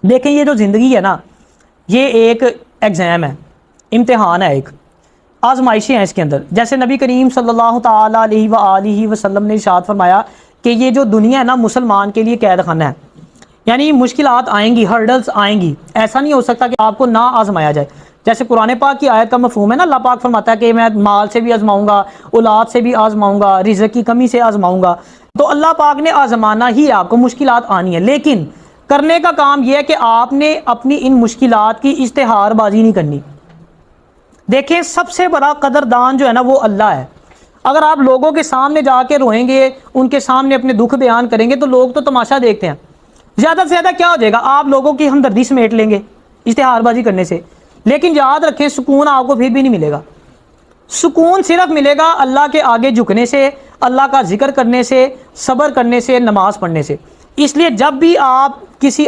دیکھیں یہ جو زندگی ہے نا، یہ ایک ایگزام ہے، امتحان ہے، ایک آزمائشیں ہیں اس کے اندر. جیسے نبی کریم صلی اللہ تعالی علیہ وآلہ وسلم نے ارشاد فرمایا کہ یہ جو دنیا ہے نا مسلمان کے لیے قید خانہ ہے. یعنی مشکلات آئیں گی، ہرڈلز آئیں گی، ایسا نہیں ہو سکتا کہ آپ کو نہ آزمایا جائے. جیسے قرآن پاک کی آیت کا مفہوم ہے نا، اللہ پاک فرماتا ہے کہ میں مال سے بھی آزماؤں گا، اولاد سے بھی آزماؤں گا، رزق کی کمی سے آزماؤں گا. تو اللہ پاک نے آزمانا ہی، آپ کو مشکلات آنی ہے، لیکن کرنے کا کام یہ ہے کہ آپ نے اپنی ان مشکلات کی اشتہار بازی نہیں کرنی. دیکھیں سب سے بڑا قدردان جو ہے نا وہ اللہ ہے. اگر آپ لوگوں کے سامنے جا کے روئیں گے، ان کے سامنے اپنے دکھ بیان کریں گے، تو لوگ تو تماشا دیکھتے ہیں. زیادہ سے زیادہ کیا ہو جائے گا، آپ لوگوں کی ہمدردی سمیٹ لیں گے اشتہار بازی کرنے سے. لیکن یاد رکھیں سکون آپ کو پھر بھی نہیں ملے گا. سکون صرف ملے گا اللہ کے آگے جھکنے سے، اللہ کا ذکر کرنے سے، صبر کرنے سے، نماز پڑھنے سے. اس لیے جب بھی آپ کسی